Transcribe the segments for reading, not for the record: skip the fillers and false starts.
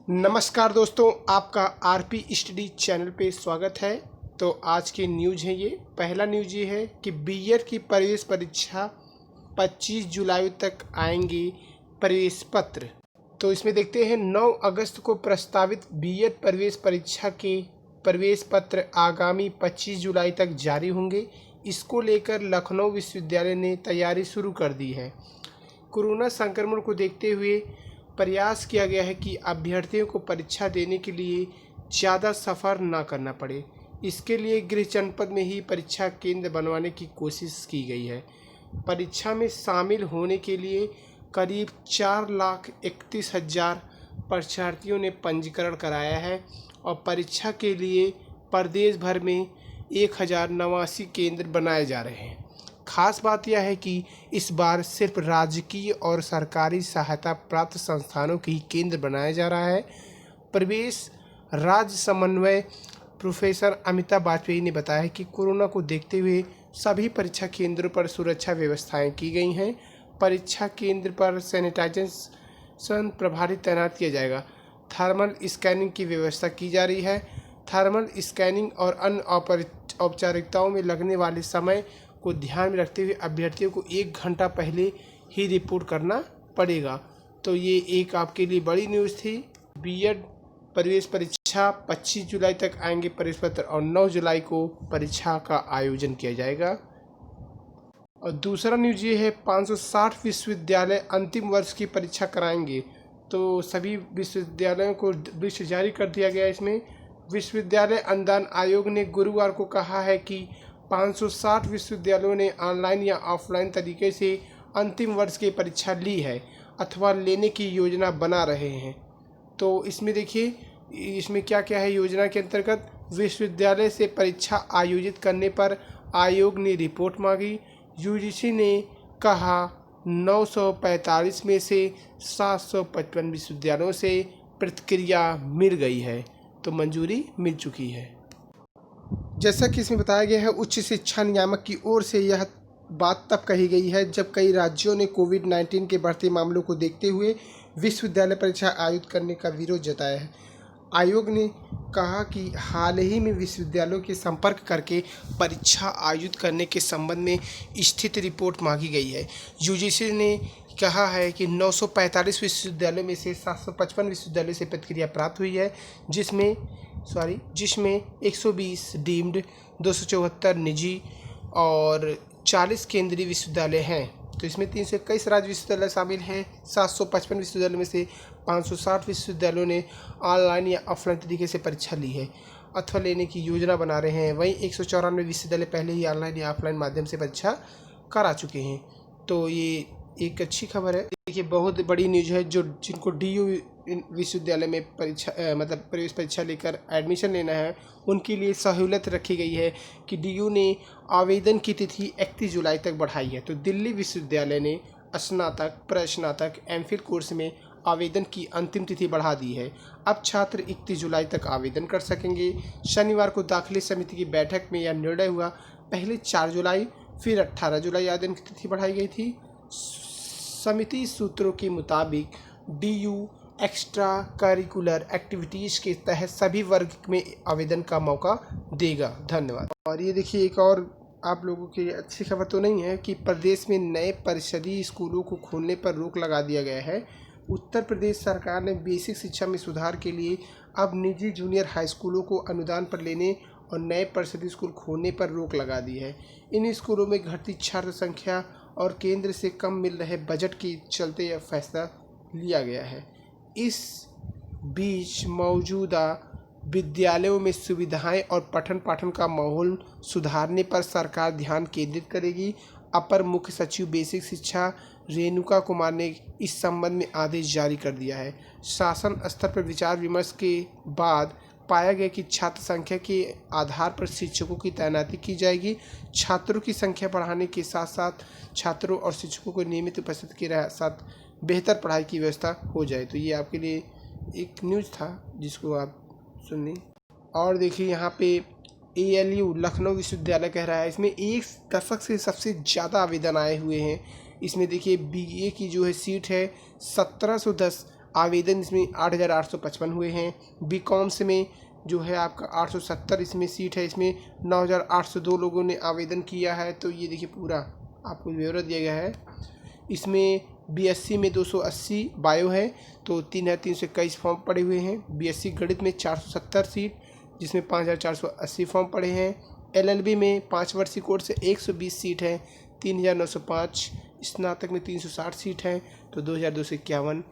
नमस्कार दोस्तों, आपका आरपी स्टडी चैनल पे स्वागत है। तो आज की न्यूज़ है, ये पहला न्यूज़ ये है कि बीएड की प्रवेश परीक्षा 25 जुलाई तक आएंगे प्रवेश पत्र। तो इसमें देखते हैं 9 अगस्त को प्रस्तावित बीएड प्रवेश परीक्षा के प्रवेश पत्र आगामी 25 जुलाई तक जारी होंगे। इसको लेकर लखनऊ विश्वविद्यालय ने तैयारी शुरू कर दी है। कोरोना संक्रमण को देखते हुए प्रयास किया गया है कि अभ्यर्थियों को परीक्षा देने के लिए ज़्यादा सफ़र न करना पड़े। इसके लिए गृह जनपद में ही परीक्षा केंद्र बनवाने की कोशिश की गई है। परीक्षा में शामिल होने के लिए करीब 4,31,000 परीक्षार्थियों ने पंजीकरण कराया है और परीक्षा के लिए प्रदेश भर में 1,089 केंद्र बनाए जा रहे हैं। खास बात यह है कि इस बार सिर्फ राजकीय और सरकारी सहायता प्राप्त संस्थानों के ही केंद्र बनाया जा रहा है। प्रवेश राज्य समन्वय प्रोफेसर अमिता वाजपेयी ने बताया कि कोरोना को देखते हुए सभी परीक्षा केंद्रों पर सुरक्षा व्यवस्थाएं की गई हैं। परीक्षा केंद्र पर सैनिटाइजेशन प्रभारी तैनात किया जाएगा। थर्मल स्कैनिंग की व्यवस्था की जा रही है। थर्मल स्कैनिंग और अन्य औपचारिकताओं में लगने वाले समय को ध्यान में रखते हुए अभ्यर्थियों को 1 घंटा पहले ही रिपोर्ट करना पड़ेगा। तो ये एक आपके लिए बड़ी न्यूज़ थी। बीएड प्रवेश परीक्षा 25 जुलाई तक आएंगे प्रवेश पत्र और 9 जुलाई को परीक्षा का आयोजन किया जाएगा। और दूसरा न्यूज़ ये है 560 विश्वविद्यालय अंतिम वर्ष की परीक्षा कराएंगे। तो सभी विश्वविद्यालयों को लिस्ट जारी कर दिया गया। इसमें विश्वविद्यालय अनुदान आयोग ने गुरुवार को कहा है कि 560 विश्वविद्यालयों ने ऑनलाइन या ऑफलाइन तरीके से अंतिम वर्ष की परीक्षा ली है अथवा लेने की योजना बना रहे हैं। तो इसमें देखिए, इसमें क्या क्या है। योजना के अंतर्गत विश्वविद्यालय से परीक्षा आयोजित करने पर आयोग ने रिपोर्ट मांगी। यूजीसी ने कहा 945 में से 755 विश्वविद्यालयों से प्रतिक्रिया मिल गई है, तो मंजूरी मिल चुकी है। जैसा कि इसमें बताया गया है, उच्च शिक्षा नियामक की ओर से यह बात तब कही गई है जब कई राज्यों ने कोविड-19 के बढ़ते मामलों को देखते हुए विश्वविद्यालय परीक्षा आयोजित करने का विरोध जताया है। आयोग ने कहा कि हाल ही में विश्वविद्यालयों के संपर्क करके परीक्षा आयोजित करने के संबंध में स्थिति रिपोर्ट मांगी गई है। यूजीसी ने कहा है कि 945 विश्वविद्यालयों में से 755 विश्वविद्यालयों से प्रतिक्रिया प्राप्त हुई है, जिसमें 120 डीम्ड, 274 निजी और 40 केंद्रीय विश्वविद्यालय हैं। तो इसमें 321 राज्य विश्वविद्यालय शामिल हैं। 755 विश्वविद्यालयों में से 560 विश्वविद्यालयों ने ऑनलाइन या ऑफलाइन तरीके से परीक्षा ली है अथवा लेने की योजना बना रहे हैं। वहीं 194 विश्वविद्यालय पहले ही ऑनलाइन या ऑफलाइन माध्यम से परीक्षा करा चुके हैं। तो ये एक अच्छी खबर है। देखिए, बहुत बड़ी न्यूज़ है। जिनको डीयू विश्वविद्यालय में परीक्षा प्रवेश परीक्षा लेकर एडमिशन लेना है, उनके लिए सहूलत रखी गई है कि डीयू ने आवेदन की तिथि 31 जुलाई तक बढ़ाई है। तो दिल्ली विश्वविद्यालय ने स्नातक, प्रस्नातक, एमफिल कोर्स में आवेदन की अंतिम तिथि बढ़ा दी है। अब छात्र 31 जुलाई तक आवेदन कर सकेंगे। शनिवार को दाखिले समिति की बैठक में यह निर्णय हुआ। पहले 4 जुलाई फिर 18 जुलाई आवेदन की तिथि बढ़ाई गई थी। समिति सूत्रों के मुताबिक डीयू एक्स्ट्रा करिकुलर एक्टिविटीज़ के तहत सभी वर्ग में आवेदन का मौका देगा। धन्यवाद। और ये देखिए, एक और आप लोगों की अच्छी खबर तो नहीं है कि प्रदेश में नए परिषदीय स्कूलों को खोलने पर रोक लगा दिया गया है। उत्तर प्रदेश सरकार ने बेसिक शिक्षा में सुधार के लिए अब निजी जूनियर हाई स्कूलों को अनुदान पर लेने और नए परिषदीय स्कूल खोलने पर रोक लगा दी है। इन स्कूलों में घटती छात्र संख्या और केंद्र से कम मिल रहे बजट के चलते यह फैसला लिया गया है। इस बीच मौजूदा विद्यालयों में सुविधाएं और पठन पाठन का माहौल सुधारने पर सरकार ध्यान केंद्रित करेगी। अपर मुख्य सचिव बेसिक शिक्षा रेणुका कुमार ने इस संबंध में आदेश जारी कर दिया है। शासन स्तर पर विचार विमर्श के बाद पाया गया कि छात्र संख्या के आधार पर शिक्षकों की तैनाती की जाएगी। छात्रों की संख्या बढ़ाने के साथ साथ छात्रों और शिक्षकों को नियमित उपस्थिति के साथ बेहतर पढ़ाई की व्यवस्था हो जाए। तो ये आपके लिए एक न्यूज़ था जिसको आप सुनिए। और देखिए, यहाँ पे ALU लखनऊ विश्वविद्यालय कह रहा है इसमें 1 दशक से सबसे ज़्यादा आवेदन आए हुए हैं। इसमें देखिए, BA की जो है सीट है 1710 आवेदन इसमें 8,855 हुए हैं। बीकॉम्स में जो है आपका 870 इसमें सीट है, इसमें 9,802 लोगों ने आवेदन किया है। तो ये देखिए पूरा आपको ब्यौरा दिया गया है। इसमें बीएससी में 280 बायो है, तो 3,321 फॉर्म पड़े हुए हैं। बीएससी गणित में 470 सीट, जिसमें 5,480 फॉर्म पड़े हैं। एलएलबी में 5 वर्षीय कोर्स से 120 सीट है, 3,905। स्नातक में 360 सीट है, तो 2,251।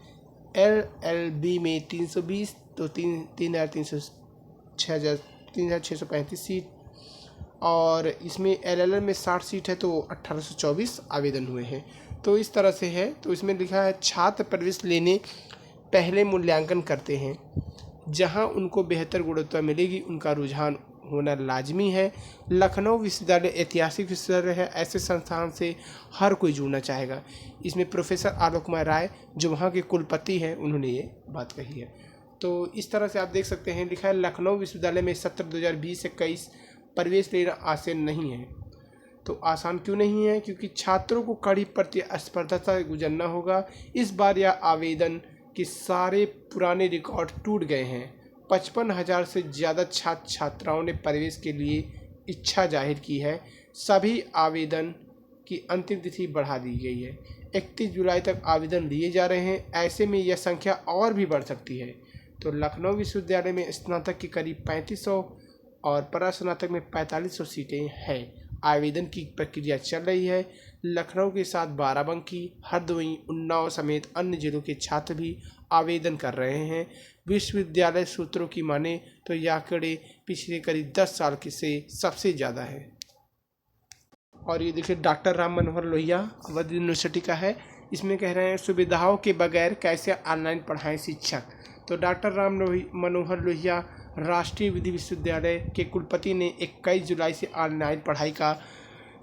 एलएलबी में 320, तो 3,635 सीट। और इसमें एलएलएम में 60 सीट है, तो 1,824 आवेदन हुए हैं। तो इस तरह से है। तो इसमें लिखा है छात्र प्रवेश लेने पहले मूल्यांकन करते हैं, जहां उनको बेहतर गुणवत्ता मिलेगी उनका रुझान होना लाजमी है। लखनऊ विश्वविद्यालय ऐतिहासिक विश्वविद्यालय है, ऐसे संस्थान से हर कोई जुड़ना चाहेगा। इसमें प्रोफेसर आलोक कुमार राय जो वहाँ के कुलपति हैं, उन्होंने ये बात कही है। तो इस तरह से आप देख सकते हैं, लिखा है लखनऊ विश्वविद्यालय में सत्र 2020-21 प्रवेश लेना आसान नहीं है। तो आसान क्यों नहीं है? क्योंकि छात्रों को कड़ी प्रतिस्पर्धा से गुजरना होगा। इस बार यह आवेदन के सारे पुराने रिकॉर्ड टूट गए हैं। 55,000 से ज़्यादा छात्र छात्राओं ने प्रवेश के लिए इच्छा जाहिर की है। सभी आवेदन की अंतिम तिथि बढ़ा दी गई है। 31 जुलाई तक आवेदन लिए जा रहे हैं। ऐसे में यह संख्या और भी बढ़ सकती है। तो लखनऊ विश्वविद्यालय में स्नातक की करीब 3500 और परास्नातक में 4500 सीटें हैं। आवेदन की प्रक्रिया चल रही है। लखनऊ के साथ बाराबंकी, हरदोई, उन्नाव समेत अन्य जिलों के छात्र भी आवेदन कर रहे हैं। विश्वविद्यालय सूत्रों की माने तो यह आंकड़े पिछले करीब 10 साल के से सबसे ज़्यादा है। और ये देखिए डॉक्टर राम मनोहर लोहिया अवध यूनिवर्सिटी का है। इसमें कह रहे हैं सुविधाओं के बगैर कैसे ऑनलाइन पढ़ाएं शिक्षक। तो डॉक्टर राम मनोहर लोहिया राष्ट्रीय विधि विश्वविद्यालय के कुलपति ने 21 जुलाई से ऑनलाइन पढ़ाई का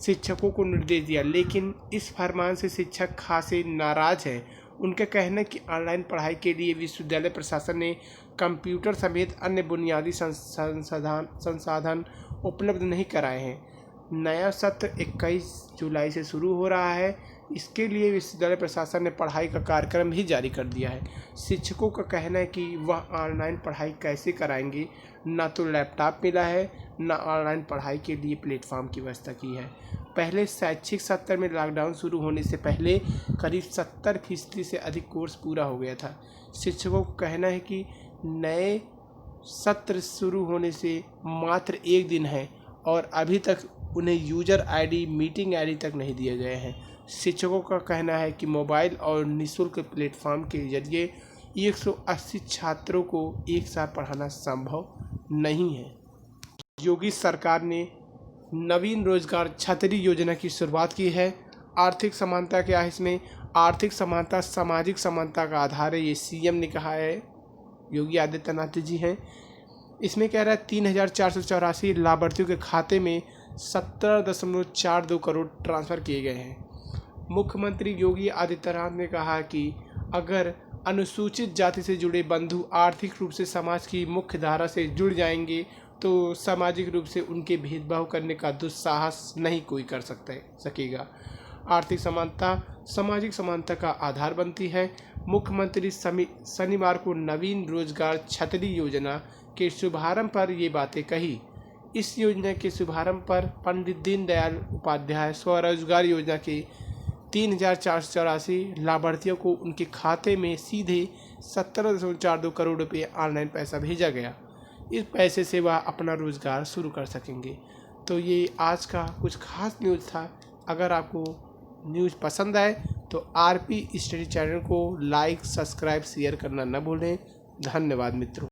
शिक्षकों को निर्देश दिया, लेकिन इस फरमान से शिक्षक खासे नाराज हैं। उनका कहना है कि ऑनलाइन पढ़ाई के लिए विश्वविद्यालय प्रशासन ने कंप्यूटर समेत अन्य बुनियादी संसाधन उपलब्ध नहीं कराए हैं। नया सत्र 21 जुलाई से शुरू हो रहा है। इसके लिए विश्वविद्यालय प्रशासन ने पढ़ाई का कार्यक्रम भी जारी कर दिया है। शिक्षकों का कहना है कि वह ऑनलाइन पढ़ाई कैसे कराएंगे, ना तो लैपटॉप मिला है, ना ऑनलाइन पढ़ाई के लिए प्लेटफॉर्म की व्यवस्था की है। पहले शैक्षिक सत्र में लॉकडाउन शुरू होने से पहले करीब 70% से अधिक कोर्स पूरा हो गया था। शिक्षकों का कहना है कि नए सत्र शुरू होने से मात्र 1 दिन है और अभी तक उन्हें यूजर आईडी, मीटिंग आईडी तक नहीं दिए गए हैं। शिक्षकों का कहना है कि मोबाइल और निःशुल्क प्लेटफॉर्म के जरिए 180 छात्रों को एक साथ पढ़ाना संभव नहीं है। योगी सरकार ने नवीन रोजगार छतरी योजना की शुरुआत की है। आर्थिक समानता क्या है? इसमें आर्थिक समानता सामाजिक समानता का आधार है, ये सीएम ने कहा है, योगी आदित्यनाथ जी हैं। इसमें कह रहा है 3,484 लाभार्थियों के खाते में 17.42 करोड़ ट्रांसफ़र किए गए हैं। मुख्यमंत्री योगी आदित्यनाथ ने कहा कि अगर अनुसूचित जाति से जुड़े बंधु आर्थिक रूप से समाज की मुख्य धारा से जुड़ जाएंगे तो सामाजिक रूप से उनके भेदभाव करने का दुस्साहस नहीं कोई कर सकेगा। आर्थिक समानता सामाजिक समानता का आधार बनती है। मुख्यमंत्री शनिवार को नवीन रोजगार छतरी योजना के शुभारंभ पर ये बातें कही। इस योजना के शुभारंभ पर पंडित दीनदयाल उपाध्याय स्वरोजगार योजना के 3,484 लाभार्थियों को उनके खाते में सीधे 17.42 करोड़ रुपये ऑनलाइन पैसा भेजा गया। इस पैसे से वह अपना रोज़गार शुरू कर सकेंगे। तो ये आज का कुछ खास न्यूज़ था। अगर आपको न्यूज़ पसंद आए तो आरपी स्टडी चैनल को लाइक, सब्सक्राइब, शेयर करना न भूलें। धन्यवाद मित्रों।